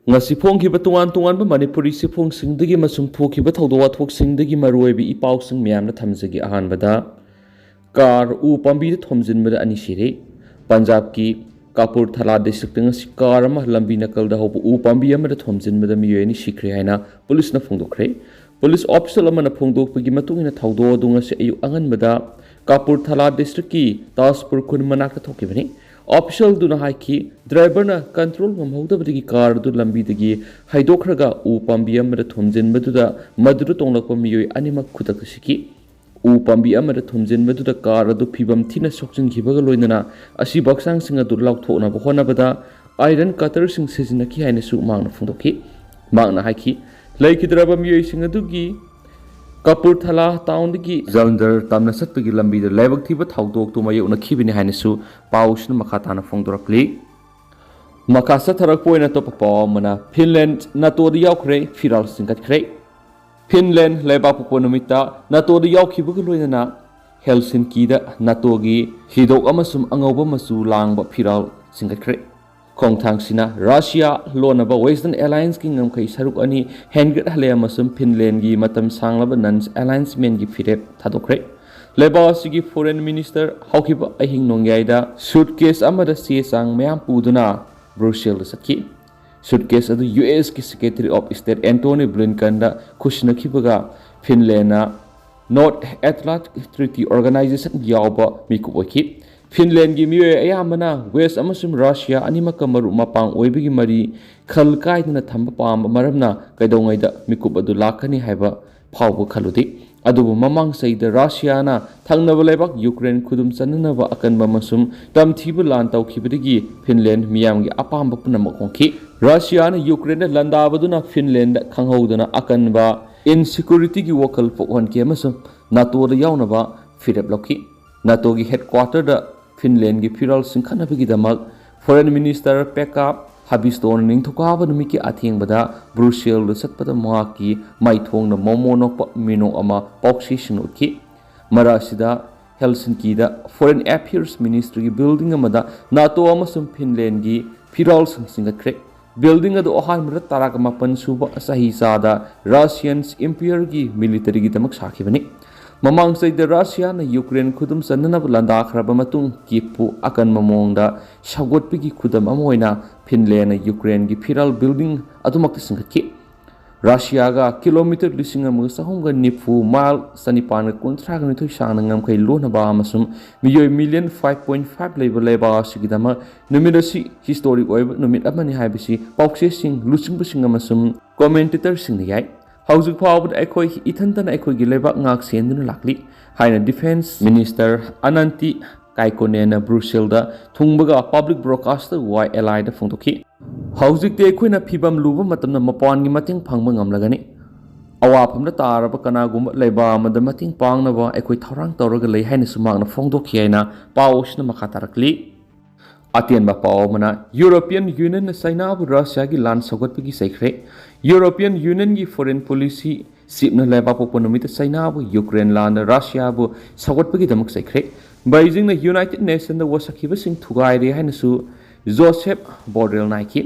ngasi phongkhiba tongan manipuri siphongsingdagi masum thokhiba thawdo wathoksingdagi maroibi ipausing miyamna thamjagi ahanbada car उ पाबी थोमजिनबदा अनि सिरे पंजाब की कपूरथला डिस्ट्रिक्ट ngasi कार अमा लंबी नकल होब उ पाबी अमा थोमजिनबदा मियोय नि सिख्रे हाइना पुलिस न फोंदोखरे पुलिस ऑफिसर अमा न फोंदोकपगी मतुंगिना थौदो दुंगसे अयु अंगनबदा कपूरथला डिस्ट्रिक्ट की तासपुर खुन मनाक थोकिबनि ऑफिसर दुना हाइकी ड्राइवर न कंट्रोल ममहौदबदगी कार दु लंबीदगी हाइदोखरगा उ पाबी अमा थोमजिनबदुदा मदुरु तोंगलक मियोय अनिमक खुदक सिकी उ पाबी थुमजिनबदुदा कार अदु फिबम थिना सोक्चिनखिबगा लोइनना असि बक्सांसिंग अदु लाउथोनब होनबदा आयरन कटर सिंग सिजिनखि हाइनसु मांगना फुंदोखि मांगना हाइखि लैखिद्रबा मियोइसिंग अदुगी कपूरथला टाउनदगी जलंदर तामना सत्पगी लंबीदा लाइबक थिबा थाउदोक तो मायोना खिबिनि हाइनसु पाउसना मखाताना फोंदोरकलि मखासा थरक पोइना तो पपमना फिनलैंड नातोद यावख्रे फिराल सिंगतख्रे फिनलैंड लेबापुपो नुमिता नातोद यावखिबगा लोइनना हेलसिंकीदा नातोगी हिदोक अमसुम अंगौबा मसु लांगबा फिराल सिंगतख्रे खोंथांगसिना रशिया लोनबा वेस्टर्न एलायंस की ngमखै सरुक अनि हेंगट हले अमसुम फिनलैंड की मतम सांगलबा नन्स एलायंस मेन की फिरेप थादोखरे लेबासिगी फॉरेन मिनिस्टर हौखिबा अहिंग नोंग्याइदा सूटकेस अमदा से सांग मयाम पुदुना ब्रुसेल सखी सूटकेस अदु यूएस की secretary of state Antony Blinken दा खुशनखिबगा Finland North Atlantic Treaty Organization यावबा मिकुबखि फिनलैंड की मियोय अयामना वेस्ट अमसुम रशिया अनिमक मरु मपांग ओइबगी मरी खल कायदना थंब पाम मरमना कैदोंगैदा मिकुब अदु लाखनी हाइबा फावबो खलुदि अदुबु ममांग सैदा रशियाना थंगनब लेबाक यूक्रेन खुदुम चननबा अकनबा मसुम तमथिबु लान तौखिबदगी फिनलैंड मियामगी अपांब पुनमक होंखि रशियाना यूक्रेन लंदाबदुना फिनलैंड खंगहौदना अकनबा इनसिक्योरिटी की वकल पोहनके अमसुम नाटोदा यावनबा फिरेप लौखि नाटो की हेडक्वार्टर दा फिनलैंड की फिराल सिंखनबगीदमक फॉरेन मिनिस्टर पेका हाबिस्टोन निंथुकाबा नुमिकी अथेंगबदा ब्रुसेल सत्पदा माकी माइथोंग मोमोनोक मिनो अमा पॉक्सीशन उखी मरासिदा हेलसिंकीदा फॉरेन अफेयर्स मिनिस्ट्री की बिल्डिंग अमदा नाटो अमसुम फिनलैंड की फिराल सिंगखरे बिल्डिंग अदु अहानबदा ताराक मापन सुबा सही सादा रशियंस इंपियर की मिलिटरी की दमक साखिबनी ममांग सैद रशिया न यूक्रेन खुदम सन्ननब लंदाखरब मतुंग किपु अकन ममोंगदा सगोटपिगी खुदम अमोइना फिनलैंड यूक्रेन की फिराल बिल्डिंग अदुमक सिंगखि रशिया का किलोमीटर लिसिंग अमग सहुंग निफु माइल सनिपान कुंथ्राग निथुइ सांगनंगम खै लोनबा अमसुम मियोय मिलियन 5.5 लेबल लेबा सिगिदम नुमिदसि हिस्टोरिक ओइब नुमिद अमनि हाइबिसि पॉक्सेसिंग लुचिंगबसिंग अमसुम कमेंटेटर सिंग याय हौजुक फावबद अखोय इथंतन अखोय गी लेबा ngak सेंदुन लाकली हाइना डिफेंस मिनिस्टर अनंती काइकोनेना ब्रुसेलदा थुंगबगा पब्लिक ब्रॉडकास्टर वाई एलआई दा फोंदोखि हौजुक ते अखोयना फिबम लुबा मतमना मपान गी मतिंग फांगबा ngamlagani अवाफमदा तारबा कनागुम लेबा अमदा मतिंग पांगनबा अखोय थौरांग तौरगा लै हाइना सुमागना फोंदोखि हाइना पावसना मखा तारकली अतेनबा पावमना यूरोपियन यूनियन ने चाइनाबु रशिया की लान सगतपगी सैख्रे यूरोपियन यूनियन की फॉरेन पॉलिसी सिपना लेबा पोपनुमित चाइनाबु यूक्रेन लान रशियाबु सगतपगी दमक सैख्रे बीजिंग ने यूनाइटेड नेशन द वसखिबसिंग थुगाइरे हाइनसु जोसेफ बोरेल नाइकी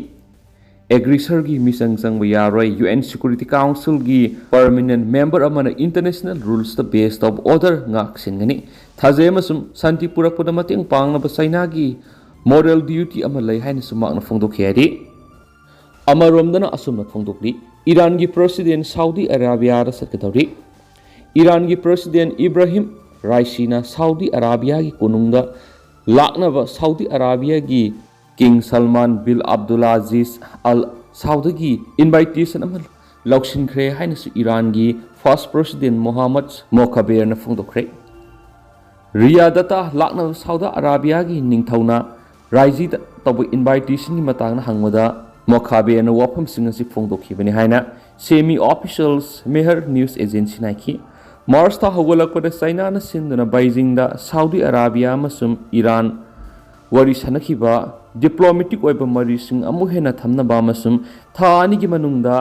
एग्रीसर की मिसंग संग यारोय यूएन सिक्योरिटी काउंसिल की परमानेंट मेंबर अमना international rules the based of order ngak singani थाजेमसुम शांति पुरकपद मतिंग पांगनब चाइना की मोरल ड्यूटी अमा लै हाइना सुमागना फोंदोखियारि अमरोमदना असुमना फोंदोखली ईरान की प्रेसिडेंट सऊदी अरेबिया दा सत्कदौरी ईरान की प्रेसिडेंट इब्राहिम राइसीना सऊदी अरेबिया की कोनुंगदा लाकनबा सऊदी अरेबिया की king Salman bin Abdulaziz Al Saud की इनवाइटेशन अमा लौसिनख्रे हाइना ईरान की फर्स्ट प्रेसिडेंट मोहम्मद मोखबेरना फोंदोखरे रियादता लाकनबा सऊदी अरेबिया की निंगथौना राइजी तब इनवाइटेशन की मतंग हंगमदा मोखाबेन वाफम सिंग असि फोंदोखिबनि हाइना semi officials Mehr news agency नाइखि मार्च ता हगोलकपद चाइना न सिंदना बीजिंग दा सऊदी अरेबिया मसुम ईरान वरी सनखिबा डिप्लोमेटिक ओइब मरिसिंग अमु हेना थमनबा मसुम थानी की मनुंगदा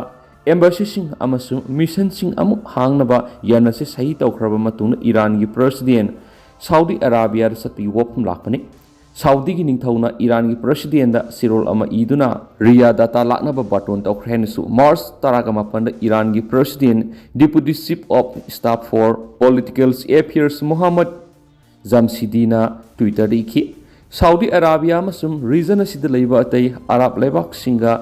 एम्बेसी सिंग अमसुम मिशन सिंग अमु हांगनबा यानसे सही तौखरबा मतुन ईरान की president Saudi Arabia Sati वफम लापने Saudi ki ningthauna Iran ki president da sirol ama iduna Riyadh ta laknaba baton tawkhre su March taraga mapanda Iran ki president deputy chief of staff for political affairs Muhammad Jamshidina Twitter ki Saudi Arabia masum region asida leiba atai Arab lebak singa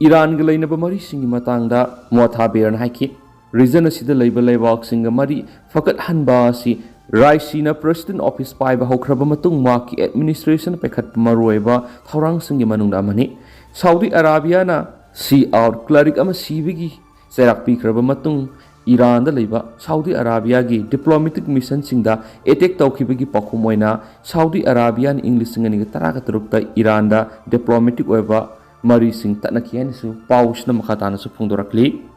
Iran ga lainaba mari singi matangda motha beran haiki region asida leiba lebak singa mari fakat hanba si Raisina President Office pai ba hokraba matung ma ki administration pekhat maroiba thorang singi manungda mani Saudi Arabia na see out cleric ama sibigi serak pikraba matung Iran da leiba Saudi Arabia gi diplomatic mission singda attack tawkhibagi pakhumoina Saudi Arabian English singani taraga turukta Iran da diplomatic oiba mari sing tanakian su pausna makhatana su phungdorakli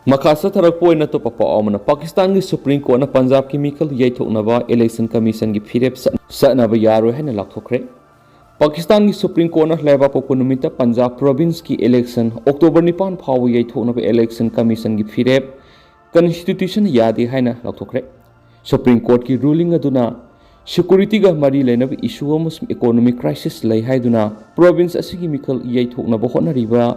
Makasa tarakpo na to papa amana Pakistan ki Supreme Court na Punjab ki mikal yaithoknaba election commission ki phirep sanaba yaro haina lakthokre Pakistan ki Supreme Court na leba pokunumita Punjab province ki election October 9 phaw yaithoknaba election commission ki phirep constitution yadi haina lakthokre Supreme Court ki ruling aduna security ga mari lenaba issue amasum economic crisis lei haiduna province asigi mikal yaithoknaba honariba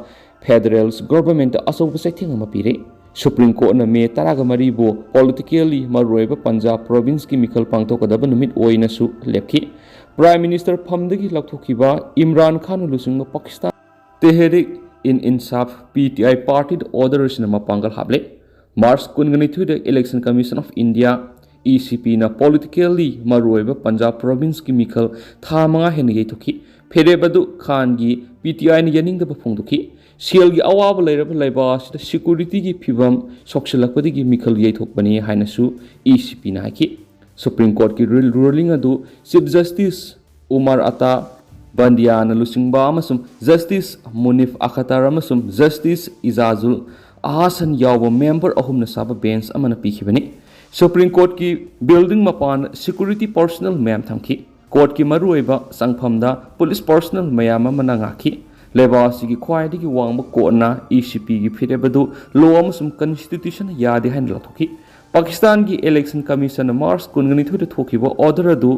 federal government asoba saithing ama pire Supreme Court na me taraga maribo politically maroiba Punjab province ki mikal pangtokadaba numit oina su lepki Prime Minister phamdagi lakthokiba Imran Khan lusung Pakistan Tehrik in Insaf PTI party orders na mapangal hable March kunganithu the Election Commission of India ECP na politically maroiba Punjab province ki mikal thamanga hengi thoki Ferebadu Khan gi PTI ni yaning da phongdoki Sial gi awaba leiraba leiba sida security gi phibam soksilakpadi gi mikhal yaithokpani haina su ECP na ki Supreme Court ki ruling adu Chief Justice Umar Ata Bandiana lusingba amasum Justice Munif Akhtar amasum Justice Izazul Ahasan yawba member ahum na saba bench amana pikhibani Supreme Court ki building mapan security personnel mayam thamki Court ki maruiba sangphamda police personnel mayam amana ngaki Leba sigi kwai digi wangba kona ECP gi phirebadu law amasum constitution yadi hain lathoki Pakistan gi election commission March kungani thu thokiba order adu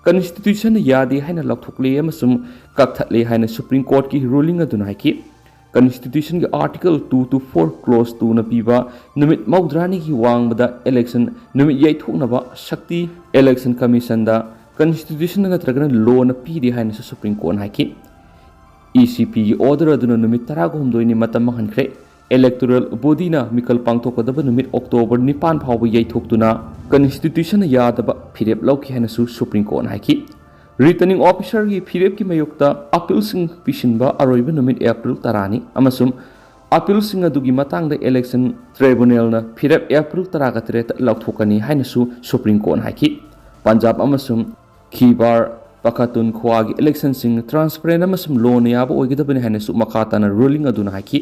constitution yadi hain lathokle amasum kakthatle hain Supreme Court ki ruling adu naiki constitution gi article 2 to 4 clause 2 na piba numit maudrani gi wangbada election numit yai thoknaba shakti election commission da constitution na tragana law na pidi hain Supreme Court haiki ECP ki order aduna numit taraga humdoini matam hankre electoral body na mikal pangthokadaba numit October 9 phawba yaithokduna constitution yadaba phirep lawki hana su Supreme Court haiki returning officer gi phirep ki mayokta appeal sing pisinba aroiba numit April tarani amasum appeal sing adugi matangda election tribunal na phirep April taraga tret lawthokani haina su Supreme Court haiki Punjab amasum Khibar Pakatun Khwagi election sing transparent amasum loan yaba oigidabani haina su makhatana ruling aduna haiki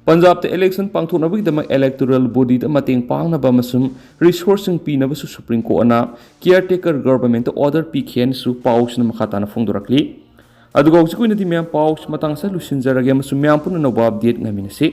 Punjab te election pangthonabagi dama electoral body da mateng pangnaba amasum resourcing pinaba su Supreme Court na caretaker government order pikhen su paus na makhatana phongdorakli aduga hojikoi na di myam paus matang sa lusinjarage amasum myam puna no update ngaminasi